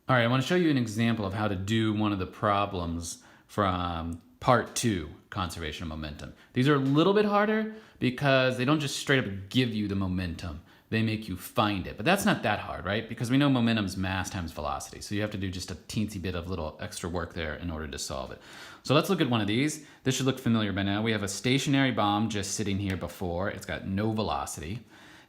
All right, I want to show you an example of how to do one of the problems from part 2, conservation of momentum. These are a little bit harder because they don't just straight up give you the momentum. They make you find it. But that's not that hard, right? Because we know momentum's mass times velocity. So you have to do just a teensy bit of little extra work there in order to solve it. So let's look at one of these. This should look familiar by now. We have a stationary bomb just sitting here before. It's got no velocity.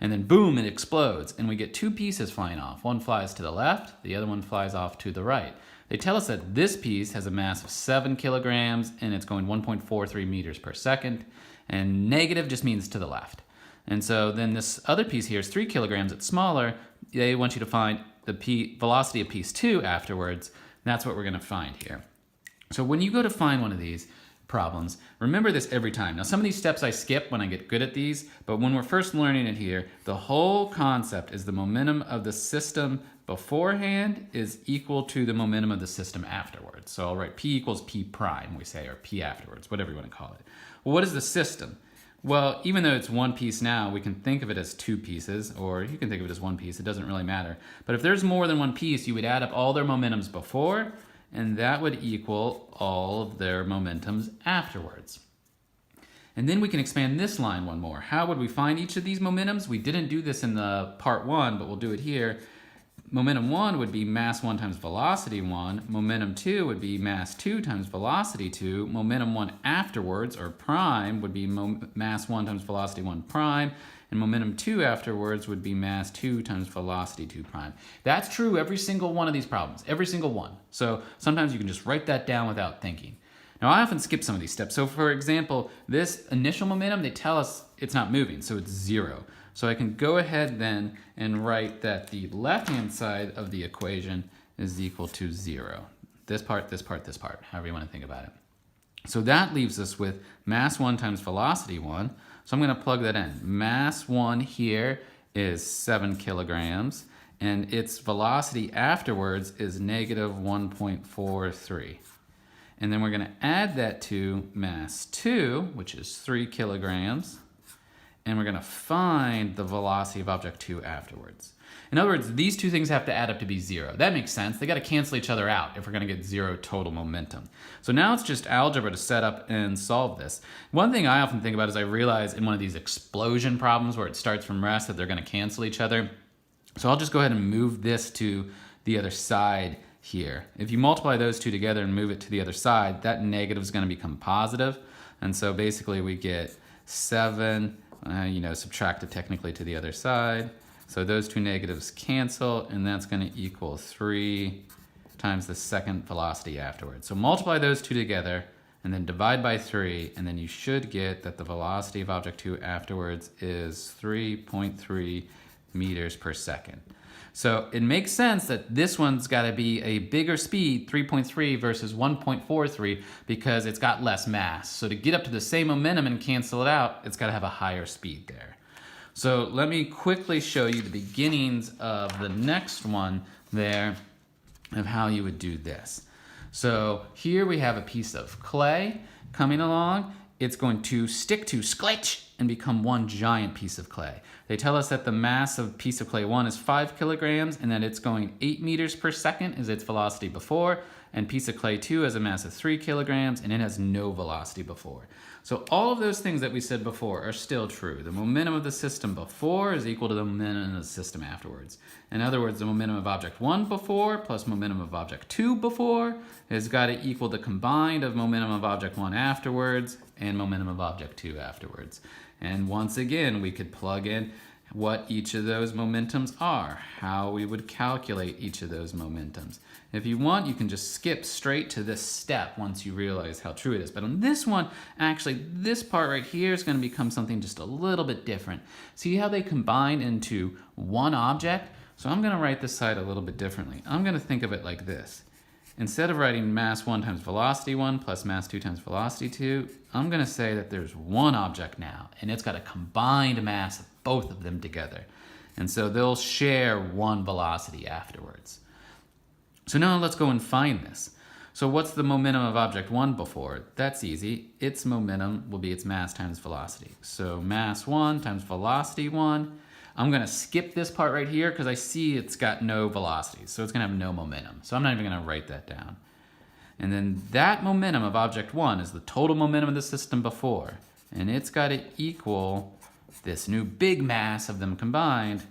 And then boom, it explodes, and we get two pieces flying off. One flies to the left, the other one flies off to the right. They tell us that this piece has a mass of 7 kilograms, and it's going 1.43 meters per second, and negative just means to the left. And so then this other piece here is 3 kilograms, it's smaller. They want you to find the velocity of piece 2 afterwards. That's what we're gonna find here. So when you go to find one of these problems, remember this every time. Now some of these steps I skip when I get good at these, but when we're first learning it here, the whole concept is the momentum of the system beforehand is equal to the momentum of the system afterwards. So I'll write P equals P prime, we say, or P afterwards, whatever you want to call it. Well, what is the system? Well, even though it's one piece now, we can think of it as two pieces, or you can think of it as one piece, it doesn't really matter. But if there's more than one piece, you would add up all their momentums before, and that would equal all of their momentums afterwards. And then we can expand this line one more. How would we find each of these momentums? We didn't do this in the part 1, but we'll do it here. Momentum 1 would be mass 1 times velocity 1. Momentum 2 would be mass 2 times velocity 2. Momentum 1 afterwards, or prime, would be mass 1 times velocity 1 prime. And momentum 2 afterwards would be mass 2 times velocity 2 prime. That's true every single one of these problems, every single one. So sometimes you can just write that down without thinking. Now I often skip some of these steps. So for example, this initial momentum, they tell us it's not moving, so it's 0. So I can go ahead then and write that the left-hand side of the equation is equal to 0. This part, this part, this part, however you want to think about it. So that leaves us with mass 1 times velocity 1. So I'm going to plug that in. Mass 1 here is 7 kilograms, and its velocity afterwards is negative 1.43. And then we're going to add that to mass 2, which is 3 kilograms, and we're going to find the velocity of object 2 afterwards. In other words, these two things have to add up to be 0. That makes sense. They got to cancel each other out if we're going to get 0 total momentum. So now it's just algebra to set up and solve this. One thing I often think about is I realize in one of these explosion problems where it starts from rest that they're going to cancel each other. So I'll just go ahead and move this to the other side here. If you multiply those two together and move it to the other side, that negative is going to become positive. And so basically we get 7, subtract it technically to the other side. So those two negatives cancel, and that's going to equal 3 times the second velocity afterwards. So multiply those two together, and then divide by 3, and then you should get that the velocity of object 2 afterwards is 3.3 meters per second. So it makes sense that this one's got to be a bigger speed, 3.3 versus 1.43, because it's got less mass. So to get up to the same momentum and cancel it out, it's got to have a higher speed there. So let me quickly show you the beginnings of the next one there of how you would do this. So here we have a piece of clay coming along. It's going to stick to sklitch and become one giant piece of clay. They tell us that the mass of piece of clay 1 is 5 kilograms and that it's going 8 meters per second is its velocity before, and piece of clay 2 has a mass of 3 kilograms and it has no velocity before. So all of those things that we said before are still true. The momentum of the system before is equal to the momentum of the system afterwards. In other words, the momentum of object 1 before plus momentum of object 2 before has got to equal the combined of momentum of object 1 afterwards and momentum of object 2 afterwards. And once again, we could plug in what each of those momentums are, how we would calculate each of those momentums. If you want, you can just skip straight to this step once you realize how true it is. But on this one, actually, this part right here is going to become something just a little bit different. See how they combine into one object? So I'm going to write this side a little bit differently. I'm going to think of it like this. Instead of writing mass 1 times velocity 1 plus mass 2 times velocity 2, I'm going to say that there's one object now, and it's got a combined mass of both of them together. And so they'll share one velocity afterwards. So now let's go and find this. So what's the momentum of object 1 before? That's easy. Its momentum will be its mass times velocity. So mass 1 times velocity 1. I'm gonna skip this part right here because I see it's got no velocity, so it's gonna have no momentum. So I'm not even gonna write that down. And then that momentum of object 1 is the total momentum of the system before. And it's gotta equal this new big mass of them combined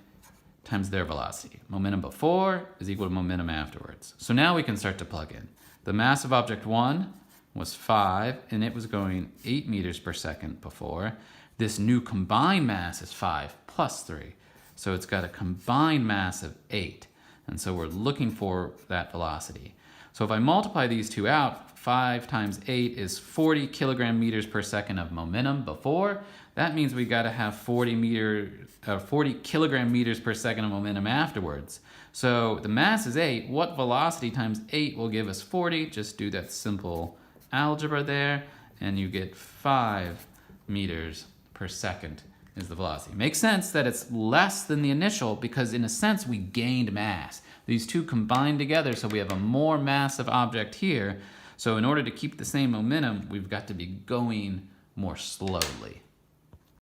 times their velocity. Momentum before is equal to momentum afterwards. So now we can start to plug in. The mass of object 1 was 5, and it was going 8 meters per second before. This new combined mass is 5 plus 3. So it's got a combined mass of 8. And so we're looking for that velocity. So if I multiply these two out, 5 times 8 is 40 kilogram meters per second of momentum before. That means we got to have 40 kilogram meters per second of momentum afterwards. So the mass is 8. What velocity times 8 will give us 40? Just do that simple algebra there, and you get 5 meters per second is the velocity. Makes sense that it's less than the initial because in a sense we gained mass. These two combined together, so we have a more massive object here. So in order to keep the same momentum, we've got to be going more slowly.